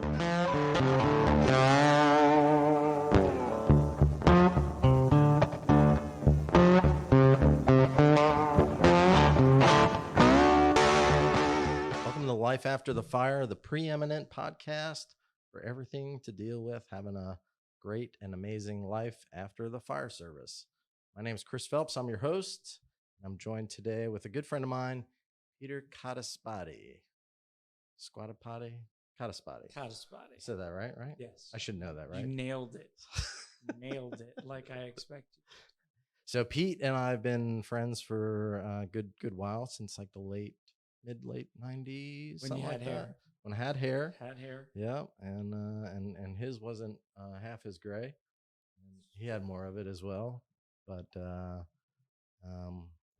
Welcome to Life After the Fire, the preeminent podcast for everything to deal with having a great and amazing life after the fire service. My name is Chris Phelps. I'm your host. I'm joined today with a good friend of mine, Peter Codispoti. Squattapati? Codispoti. Codispoti. I said that right? Yes. I should know that, right? You nailed it. Nailed it like I expected. So Pete and I have been friends for a good while, since like the late 90s. When you had hair. When I had hair. Had hair. Yeah, and his wasn't half as gray. He had more of it as well, but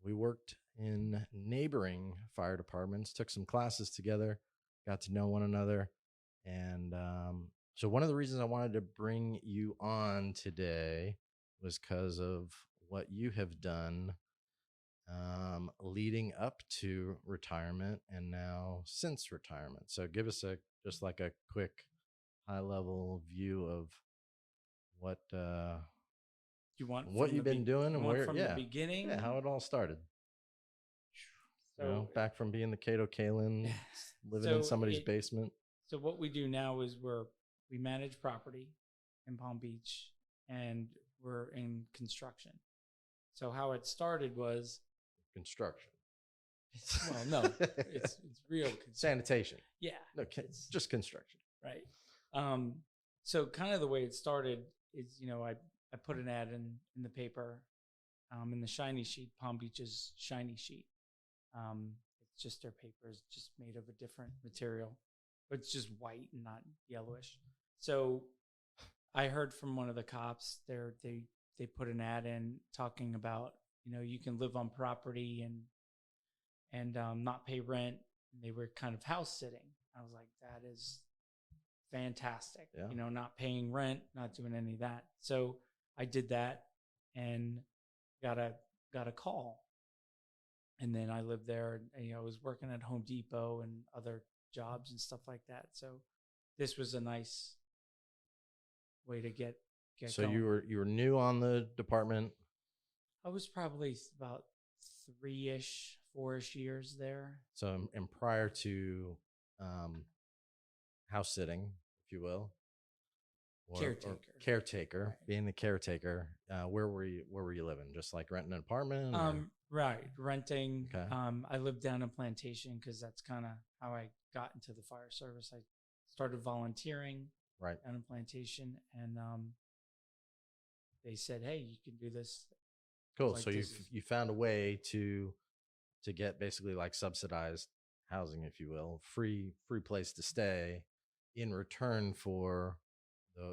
we worked in neighboring fire departments, took some classes together, got to know one another, and so one of the reasons I wanted to bring you on today was because of what you have done leading up to retirement and now since retirement. So give us just like a quick high level view of what you want what you've been doing and where, from the beginning, how it all started. So back from being the Cato Kalin, living in somebody's basement. So what we do now is we manage property in Palm Beach, and we're in construction. So how it started was construction. Well, no, it's real sanitation. Yeah, no, it's just construction, right? So kind of the way it started is, I put an ad in the paper, in the shiny sheet, Palm Beach's shiny sheet. It's just their paper is just made of a different material, but it's just white and not yellowish. So I heard from one of the cops there, they put an ad in talking about, you can live on property and not pay rent. And they were kind of house sitting. I was like, that is fantastic. Yeah. Not paying rent, not doing any of that. So I did that and got a call. And then I lived there, and I was working at Home Depot and other jobs and stuff like that. So this was a nice way to get so going. You were new on the department. I was probably about 4-ish years there. So, and prior to house sitting, if you will, caretaker, right. Being the caretaker, where were you living? Just like renting an apartment? Right, renting. Okay. I lived down in Plantation because that's kind of how I got into the fire service. I started volunteering right down in Plantation, and they said, "Hey, you can do this." Cool. Like, so you found a way to get basically like subsidized housing, if you will, free place to stay in return for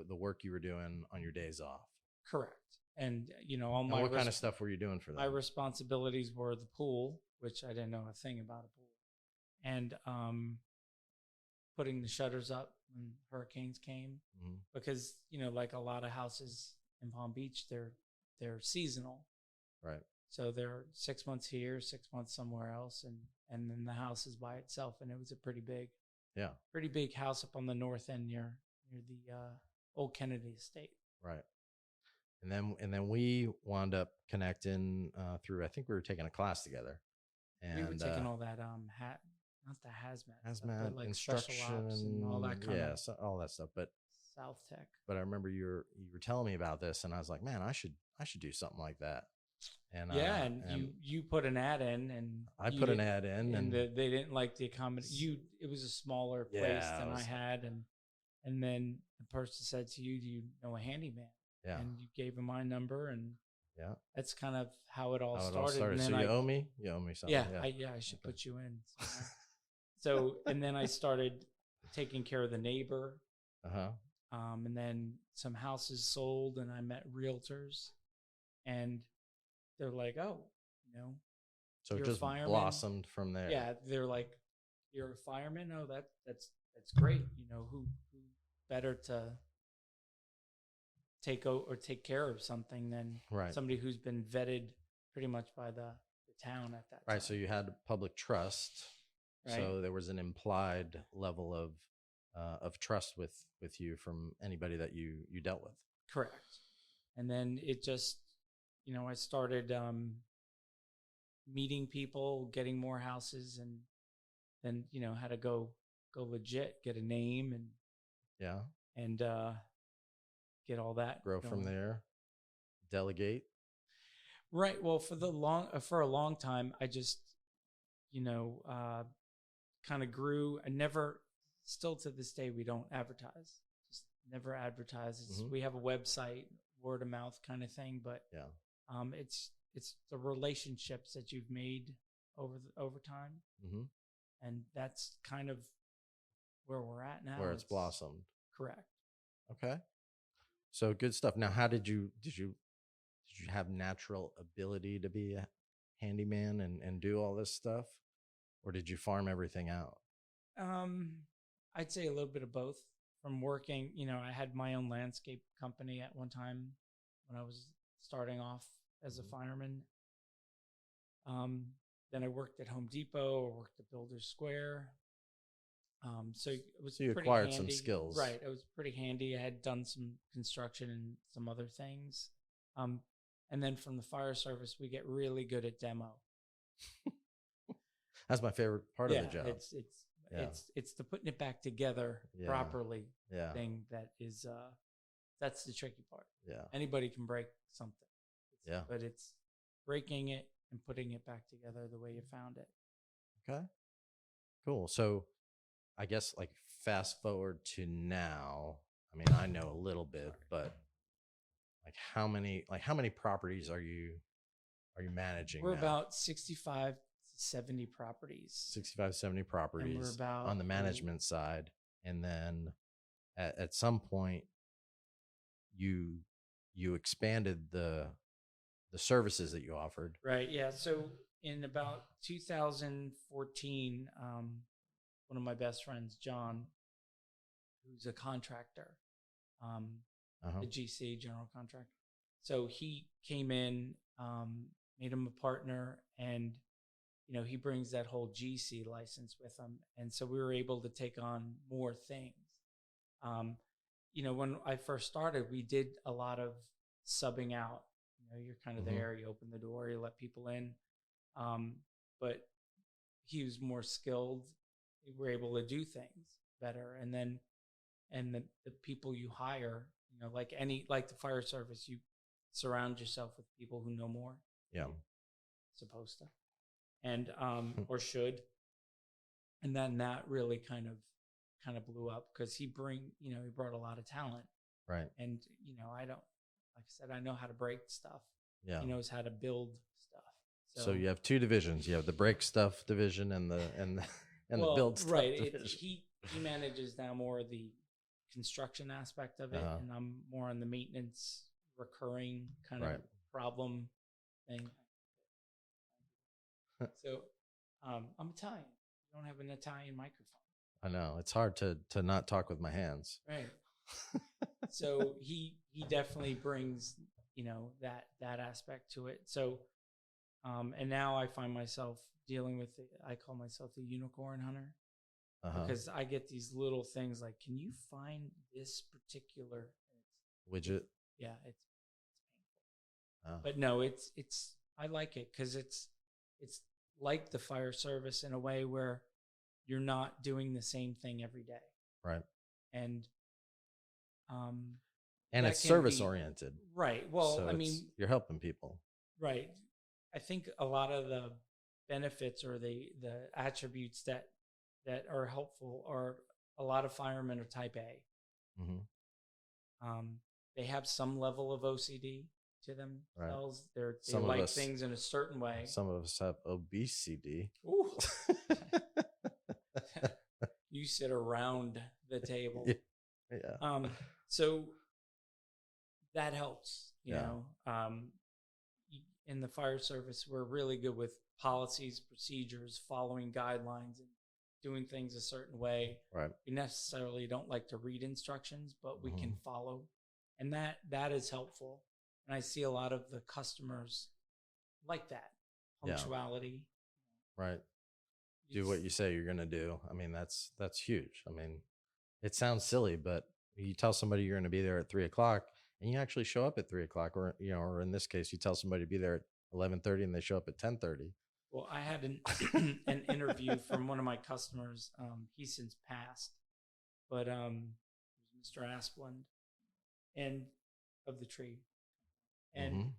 the work you were doing on your days off. Correct. And what kind of stuff were you doing for that? My responsibilities were the pool, which I didn't know a thing about a pool, and putting the shutters up when hurricanes came, because like a lot of houses in Palm Beach, they're seasonal. Right. So they're 6 months here, 6 months somewhere else, and then the house is by itself, and it was a pretty big house up on the north end near the old Kennedy estate. Right. And then we wound up connecting through, I think we were taking a class together. And we were taking all that not the hazmat stuff, but like instruction special ops and all that kind of all that stuff. But South Tech. But I remember you were telling me about this, and I was like, man, I should do something like that. And and you put an ad in, and I put an ad in, and they didn't like the accommodation. It was a smaller place than I had, and then the person said to you, "Do you know a handyman?" Yeah. And you gave him my number, and that's kind of how it all started. It all started. And so you owe me something. Yeah, I should put you in. So and then I started taking care of the neighbor. And then some houses sold, and I met realtors, and they're like, "Oh, so it just blossomed from there." Yeah, they're like, "You're a fireman? Oh, that's great. Who better to take care of something than somebody who's been vetted pretty much by the town at that time." Right. So you had public trust. Right. So there was an implied level of of trust with you from anybody that you dealt with. Correct. And then it just, I started meeting people, getting more houses, and then had to go legit, get a name, and Yeah. and get all that Grow going. from there. Delegate. Right. Well, for a long time, I just kind of grew. I never, still to this day, we don't advertise. Just never advertise. We have a website, word of mouth kind of thing, but yeah, it's the relationships that you've made over time, and that's kind of where we're at now. Where it's blossomed. Correct. Okay. So good stuff. Now, how did you have natural ability to be a handyman and do all this stuff, or did you farm everything out? I'd say a little bit of both. From working, I had my own landscape company at one time when I was starting off as a fireman. Then I worked at Home Depot or worked at Builders Square. So it was you pretty acquired handy. some skills. Right. It was pretty handy. I had done some construction and some other things. And then from the fire service, we get really good at demo. That's my favorite part of the job. It's the putting it back together properly thing that is that's the tricky part. Yeah. Anybody can break something. Yeah. But it's breaking it and putting it back together the way you found it. Okay. Cool. So I guess like fast forward to now. I mean, I know a little bit, but like how many properties are you managing? We're now? about 65 to 70 properties. 65, 70 properties. And we're about on the management side. And then at some point you expanded the services that you offered. Right. Yeah. So in about 2014, one of my best friends, John, who's a contractor, the GC, general contractor. So he came in, made him a partner, and he brings that whole GC license with him, and so we were able to take on more things. When I first started, we did a lot of subbing out. You're kind of there, you open the door, you let people in, but he was more skilled. We were able to do things better, and the people you hire, like the fire service, you surround yourself with people who know more. Yeah, supposed to, and or should, and then that really kind of blew up because he brought a lot of talent, right? And I don't, like I said, I know how to break stuff. Yeah, he knows how to build stuff. So you have two divisions. You have the break stuff division and the the build stuff division. He manages now more of the construction aspect of it, and I'm more on the maintenance, recurring kind of problem thing. So I'm Italian. I don't have an Italian microphone. I know. It's hard to not talk with my hands. Right. So he definitely brings, that aspect to it. So and now I find myself dealing with I call myself the unicorn hunter. Because I get these little things like, can you find this particular widget? Yeah, it's painful. But no, it's I like it because it's like the fire service in a way where you're not doing the same thing every day. Right. And it's service oriented. Right. Well, so you're helping people. Right. I think a lot of the benefits or the attributes that are helpful are a lot of firemen are type A. They have some level of OCD to themselves. Right. They like things in a certain way. Some of us have obesity. Ooh. You sit around the table. Yeah. So that helps, you know. In the fire service, we're really good with policies, procedures, following guidelines, and doing things a certain way. Right. We necessarily don't like to read instructions, but we can follow. And that is helpful. And I see a lot of the customers like that. Punctuality. Yeah. Right. Do what you say you're going to do. I mean, that's huge. I mean, it sounds silly, but you tell somebody you're going to be there at 3 o'clock, and you actually show up at 3 o'clock, or or in this case, you tell somebody to be there at 11:30, and they show up at 10:30. Well, I had an interview from one of my customers. He's since passed, but Mr. Asplund and of the tree, and Mm-hmm.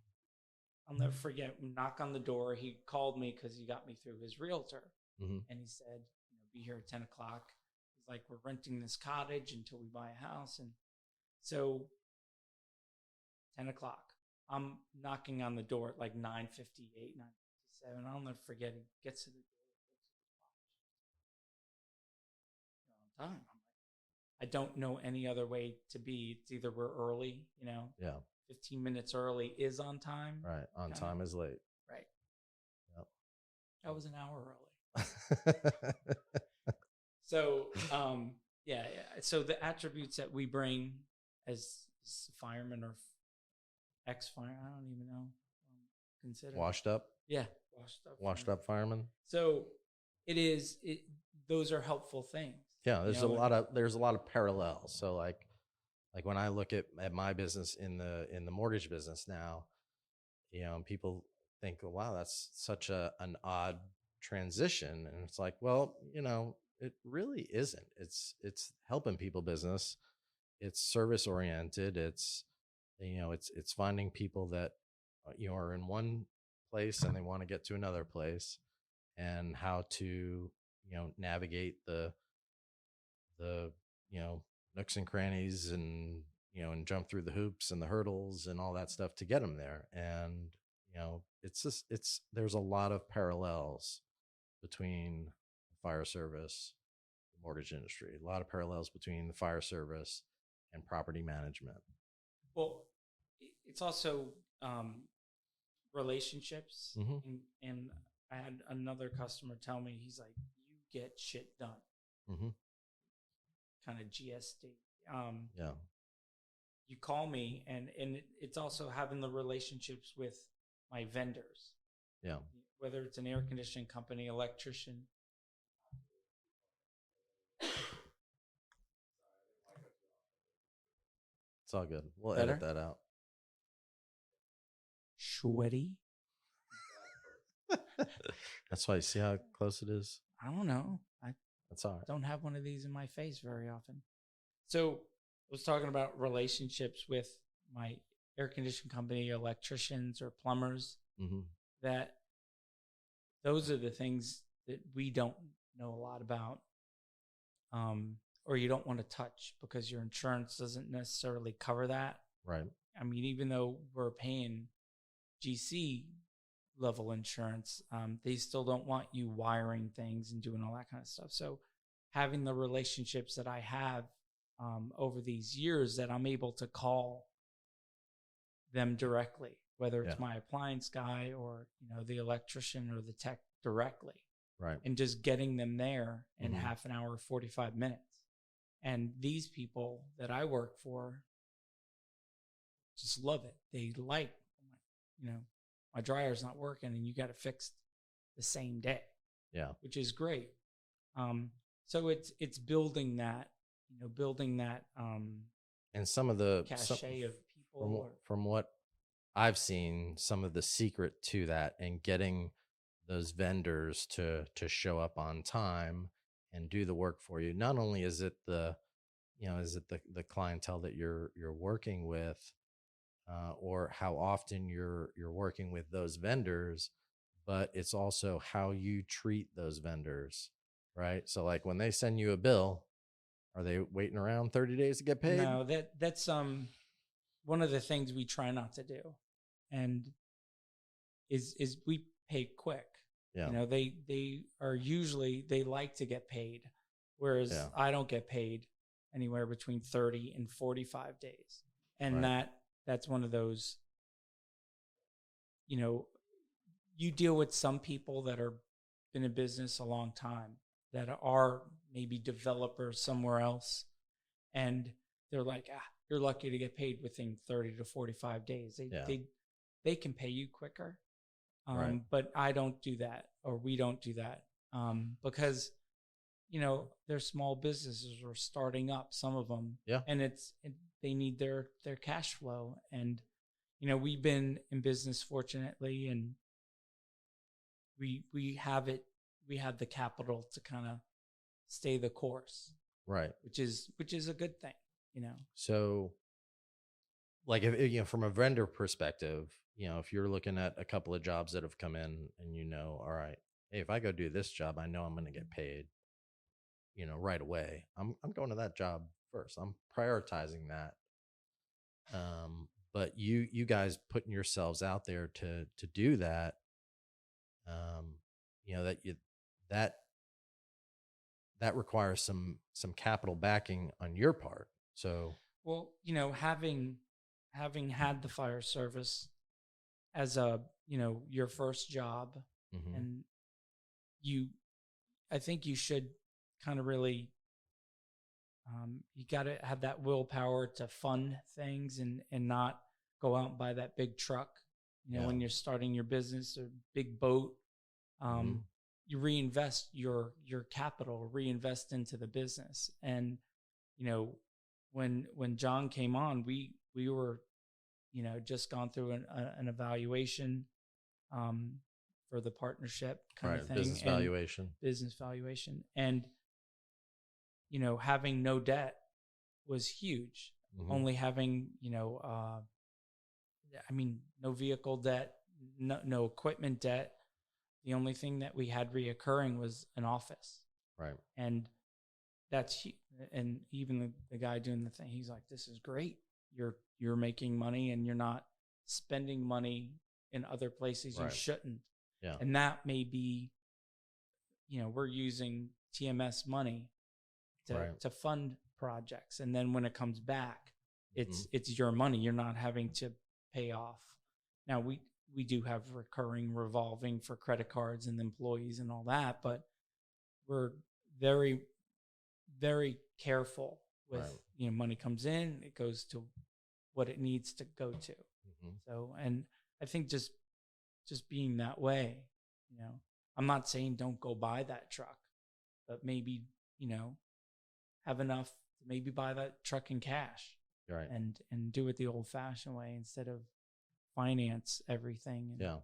I'll never forget. Knock on the door. He called me because he got me through his realtor, Mm-hmm. and he said, "Be here at 10 o'clock." He's like, "We're renting this cottage until we buy a house," and so 10 o'clock. I'm knocking on the door at like 9:58, 9:57. I'll never forget. He gets to the door, on time. I'm like, I don't know any other way to be. It's either we're early, Yeah. 15 minutes early is on time. Right. On Kinda- time is late. Right. Yep. I was an hour early. So, yeah. So the attributes that we bring as firemen or ex-fire, I don't even know. Consider Washed up. Yeah, Washed firemen. up fireman. So those are helpful things. Yeah, there's a lot of parallels. So like when I look at my business in the mortgage business now, and people think, oh, wow, that's such an odd transition, and it's like, well, it really isn't. It's helping people business. It's service oriented. It's finding people that are in one place and they want to get to another place, and how to navigate the nooks and crannies, and and jump through the hoops and the hurdles and all that stuff to get them there. And there's a lot of parallels between the fire service, the mortgage industry, a lot of parallels between the fire service and property management. Well, it's also relationships. Mm-hmm. And I had another customer tell me, he's like, you get shit done. Mm-hmm. Kind of GSD. Yeah. You call me, and it's also having the relationships with my vendors. Yeah. Whether it's an air conditioning company, electrician. It's all good. We'll Better? edit that out. Sweaty? That's why you see how close it is. I don't know. That's all right. Don't have one of these in my face very often. So I was talking about relationships with my air conditioning company, electricians or plumbers, Mm-hmm. that those are the things that we don't know a lot about, or you don't want to touch because your insurance doesn't necessarily cover that. Right. I mean, even though we're paying GC level insurance, they still don't want you wiring things and doing all that kind of stuff. So having the relationships that I have over these years, that I'm able to call them directly, whether it's my appliance guy or the electrician or the tech directly, right, and just getting them there in half an hour, 45 minutes. And these people that I work for just love it. They like, my dryer's not working and you got it fixed the same day. Yeah. Which is great. So it's building that, and some of the cachet of people. From what I've seen, some of the secret to that and getting those vendors to show up on time and do the work for you. Not only is it the clientele that you're working with, or how often you're working with those vendors, but it's also how you treat those vendors, right? So like when they send you a bill, are they waiting around 30 days to get paid? No, that's one of the things we try not to do, and is we pay quick. Yeah. They are usually, they like to get paid, whereas I don't get paid anywhere between 30 and 45 days. And that's one of those, you deal with some people that are been in business a long time, that are maybe developers somewhere else, and they're like, you're lucky to get paid within 30 to 45 days. They can pay you quicker. But I don't do that, or we don't do that, because they're small businesses or starting up, some of them. Yeah. And they need their cash flow. And, we've been in business fortunately, and we have the capital to kind of stay the course, Right. which is a good thing. So, like, if from a vendor perspective, if you're looking at a couple of jobs that have come in, and all right, hey, if I go do this job, I know I'm going to get paid, right away. I'm going to that job first. I'm prioritizing that. But you guys putting yourselves out there to do that, that that requires some capital backing on your part. So, Well, having had the fire service as your first job, mhm, and I think you should kind of really, you got to have that willpower to fund things, and not go out and buy that big truck. Yeah. When you're starting your business, or big boat, mhm, you reinvest your capital, reinvest into the business. And when John came on, we were just gone through an evaluation, for the partnership kind right, of thing, business and valuation. business valuation. And having no debt was huge. Mhm, Only having no vehicle debt, no equipment debt. The only thing that we had reoccurring was an office. right, And and even the guy doing the thing, he's like, this is great. You're making money, and you're not spending money in other places you right, shouldn't. yeah, And that may be, we're using TMS money right, to fund projects. And then when it comes back, mhm, it's your money. You're not having to pay off. Now we do have recurring revolving for credit cards and employees and all that, but we're very, very careful with, right, money comes in, it goes to what it needs to go to. mhm, So, and I think just being that way, I'm not saying don't go buy that truck, but maybe, have enough to maybe buy that truck in cash, right, and do it the old fashioned way instead of finance everything. And yeah,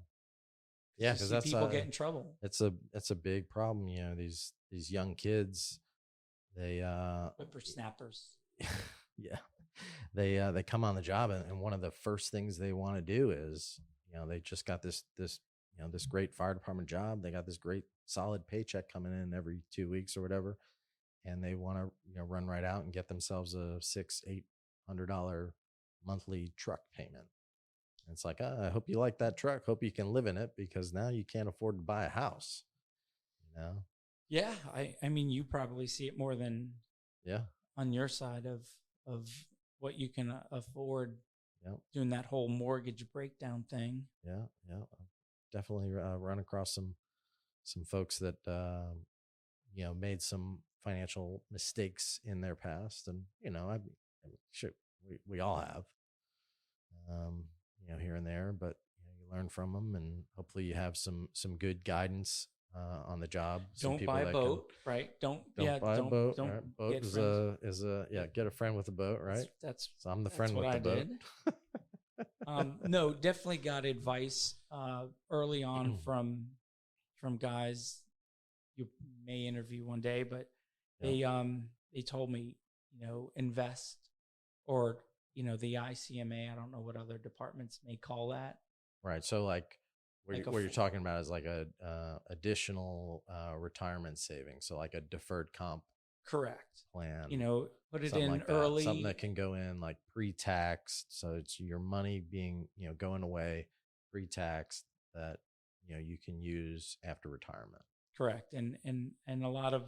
yeah, you because see people get in trouble. it's a big problem. These young kids, they Whippersnappers. yeah, they come on the job, and one of the first things they want to do is, they just got this great fire department job. They got this great solid paycheck coming in every 2 weeks or whatever, and they want to run right out and get themselves a $600-800 monthly truck payment. And it's like, I hope you like that truck. Hope you can live in it, because now you can't afford to buy a house. You know? Yeah, I mean, you probably see it more than Yeah. on your side of what you can afford. Yeah. Doing that whole mortgage breakdown thing. Yeah. Yeah. I've definitely run across some folks that made some financial mistakes in their past, and I'm sure we all have, um, here and there, but you learn from them, and hopefully you have some good guidance on the job. Some Don't people buy a that boat, right? Don't buy a boat. don't Right? Boat get is friends. get a friend with a boat, right? So I'm the friend what with I the boat. did. No, definitely got advice early on from guys you may interview one day, but Yeah. they told me, invest, or the ICMA. I don't know what other departments may call that. Right. So like Like what you're talking about is like a additional retirement savings. So like a deferred comp correct. plan, Put it something in like that. Something that early. can go in like pre-taxed. So it's your money being, going away pre-taxed, that, you can use after retirement. Correct. And a lot of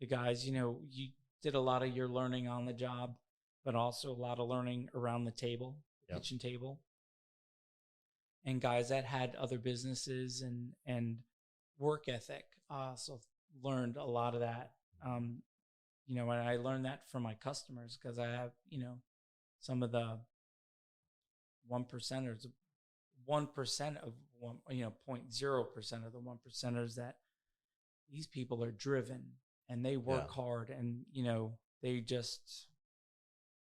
the guys, you did a lot of your learning on the job, but also a lot of learning around the table, Yep. kitchen table. And guys that had other businesses and work ethic also learned a lot of that. And I learned that from my customers, because I have, some of the 1%ers, 1% of one, 0.0% of the 1%ers, that these people are driven, and they Yeah. work hard, and they just,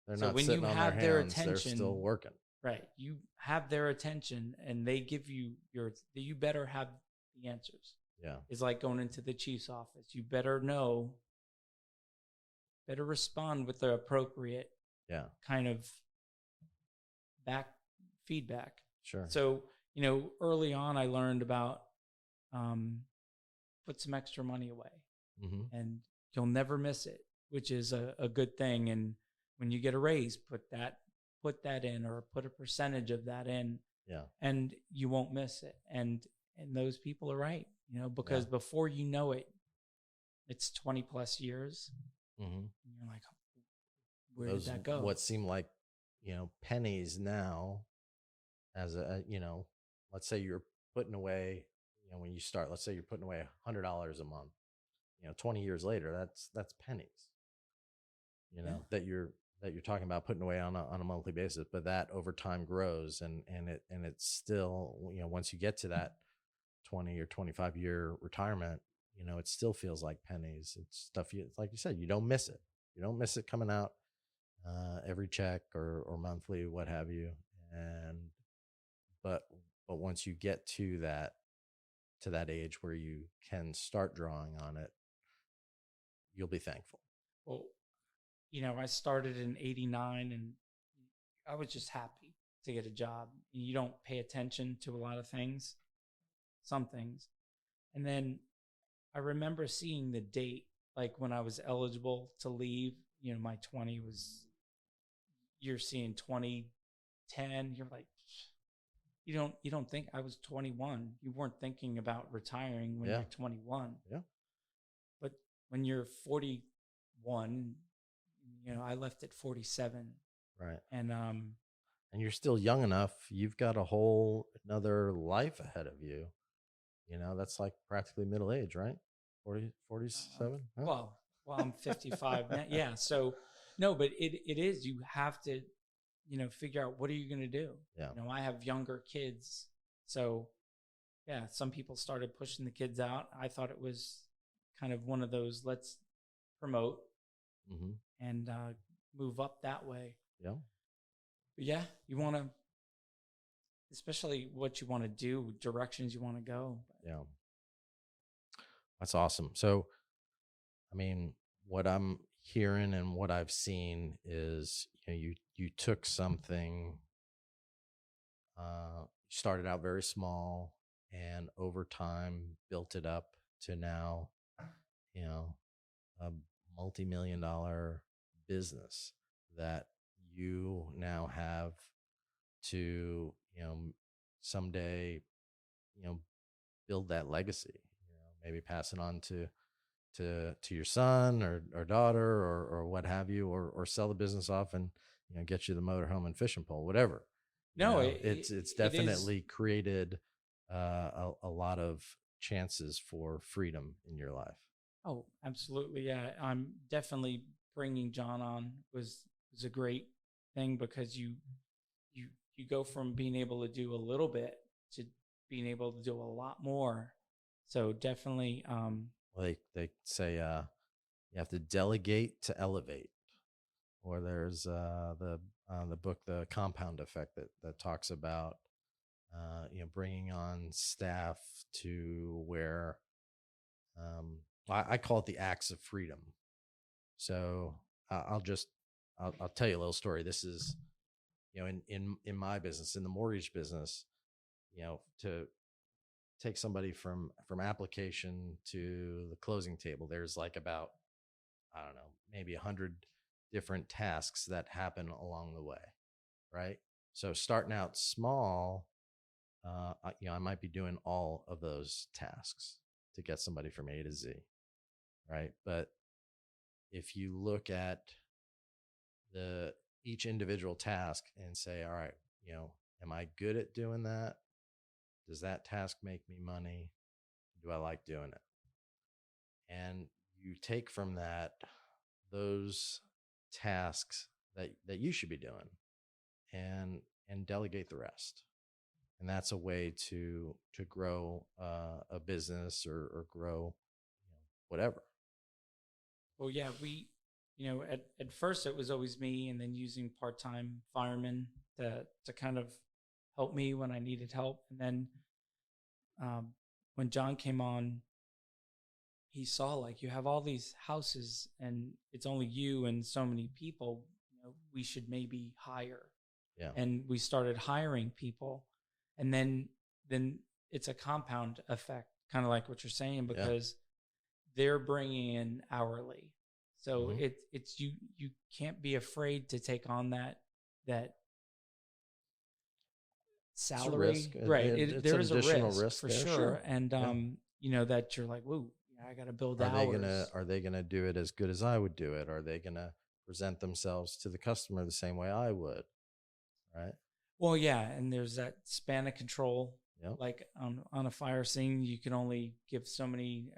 They're so not when you sitting on their have their hands. They're still attention, working. right, you have their attention and they give you you better have the answers. Yeah. It's like going into the chief's office. You better know, better respond with the appropriate Yeah. kind of back feedback. Sure. So, early on, I learned about put some extra money away, Mm-hmm. and you'll never miss it, which is a good thing. And when you get a raise, put that in, or put a percentage of that in, Yeah. and you won't miss it. And those people are right, because Yeah. before you know it, it's 20 plus years. Mm-hmm. And you're like, where Those did that go? what seem like pennies now, as let's say you're putting away, when you start, let's say you're putting away $100 a month. 20 years later, that's pennies. Yeah. That you're talking about putting away on a monthly basis, but that over time grows, and it's still, once you get to that 20 or 25-year retirement, it still feels like pennies. It's stuff it's like you said, you don't miss it. You don't miss it coming out every check or monthly, what have you. And but once you get to that age where you can start drawing on it, you'll be thankful. Well, I started in 89, and I was just happy to get a job. You don't pay attention to a lot of things, some things. And then I remember seeing the date, like when I was eligible to leave, my 20 was, you're seeing 2010. You're like, you don't think I was 21. You weren't thinking about retiring when Yeah. you're 21. Yeah. But when you're 41, I left at 47. Right. And you're still young enough. You've got a whole another life ahead of you. That's like practically middle age, right? 40, 47? Huh? well, I'm 55 now. Yeah. So no, but it is, you have to, figure out, what are you going to do? Yeah. I have younger kids. So yeah, some people started pushing the kids out. I thought it was kind of one of those, let's promote Mm-hmm. and move up that way. Yeah. But yeah, you want to, especially what you want to do, directions you want to go. Yeah. That's awesome. So, I mean, what I'm hearing and what I've seen is, you took something, started out very small, and over time built it up to now, a multi-million-dollar business that you now have to, someday, build that legacy, maybe pass it on to your son or daughter or what have you, or sell the business off and get you the motorhome and fishing pole, whatever. No, It's it is. definitely created a lot of chances for freedom in your life. Oh, absolutely. Yeah. I'm definitely bringing John on was a great thing, because you go from being able to do a little bit to being able to do a lot more. So definitely, Well, they say you have to delegate to elevate, or there's the book The Compound Effect that talks about bringing on staff to where I call it the acts of freedom. So I'll tell you a little story. This is in my business, in the mortgage business, to take somebody from application to the closing table, there's like about, I don't know, maybe 100 different tasks that happen along the way, right? So starting out small, I might be doing all of those tasks to get somebody from A to Z, right? But if you look at each individual task and say, all right, am I good at doing that? Does that task make me money? Do I like doing it? And you take from that those tasks that you should be doing, and delegate the rest. And that's a way to grow a business or grow whatever. Well, yeah, at first it was always me, and then using part-time firemen to kind of help me when I needed help. And then when John came on, he saw like, you have all these houses and it's only you and so many people, we should maybe hire. Yeah. And we started hiring people, and then it's a compound effect, kind of like what you're saying, because they're bringing in hourly. So it's you can't be afraid to take on that salary, right? There is a risk for there, sure. sure. And that you're like, whoa, I got to build Are hours. they gonna do it as good as I would do it? Are they gonna present themselves to the customer the same way I would? Right. Well, yeah, and there's that span of control. Yep. Like on a fire scene, you can only have so many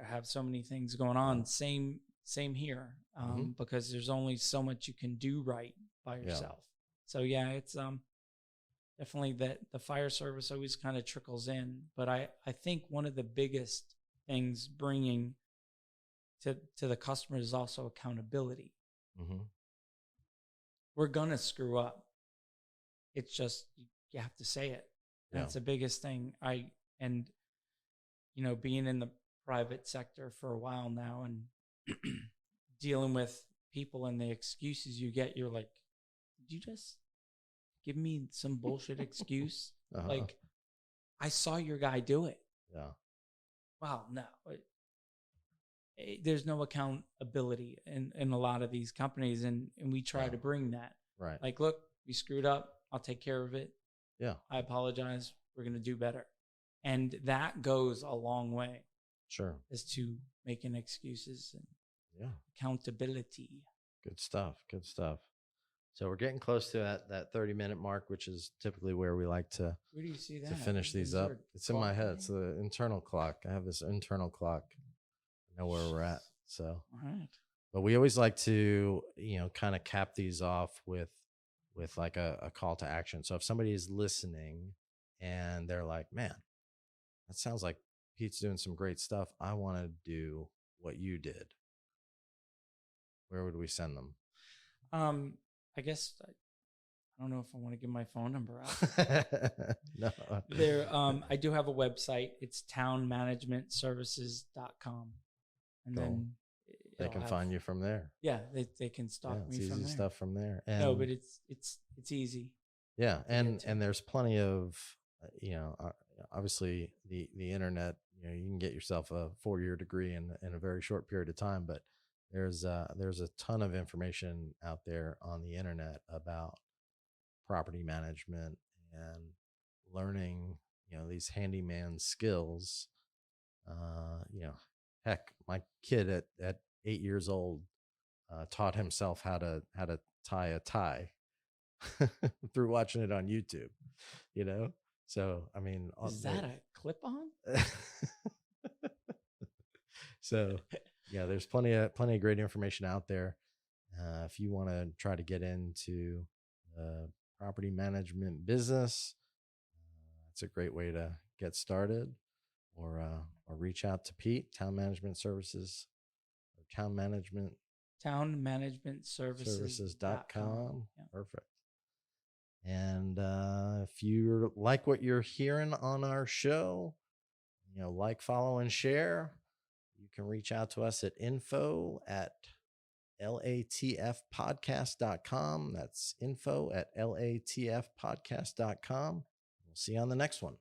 things going on. Same here, because there's only so much you can do right by yourself. So yeah, it's definitely that the fire service always kind of trickles in. But I think one of the biggest things bringing to the customer is also accountability. We're gonna screw up. It's just you have to say it. That's the biggest thing. Being in the private sector for a while now and dealing with people and the excuses you get, you're like, did you just give me some bullshit excuse? Like, I saw your guy do it. Yeah. Wow, no. There's no accountability in a lot of these companies, and we try to bring that. Right. Like, look, we screwed up. I'll take care of it. Yeah. I apologize. We're going to do better. And that goes a long way. Sure. As to making excuses and accountability. Good stuff. Good stuff. So we're getting close to that 30-minute mark, which is typically where we like to, where do you see that? To finish these up. It's in my head. It's the internal clock. I have this internal clock. I know where we're at. So, all right. But we always like to, kind of cap these off with like a call to action. So if somebody is listening and they're like, man, that sounds like Pete's doing some great stuff. I want to do what you did. Where would we send them? I guess I don't know if I want to give my phone number out. No. I do have a website. It's townmanagementservices.com. And then they can find you from there. Yeah, they can stalk me from there. Easy stuff from there. And no, but it's easy. Yeah, and there's plenty of obviously the internet. You can get yourself a 4-year degree in a very short period of time, but there's a ton of information out there on the internet about property management and learning these handyman skills. Heck, my kid at 8 years old taught himself how to tie a tie through watching it on YouTube. So I mean, is that a clip on? So yeah, there's plenty of great information out there. If you want to try to get into the property management business, it's a great way to get started. Or reach out to Pete, Town Management Services, or townmanagementservices.com. Yeah. Perfect. And if you like what you're hearing on our show, like, follow, and share, you can reach out to us at info@latfpodcast.com. That's info@latfpodcast.com. We'll see you on the next one.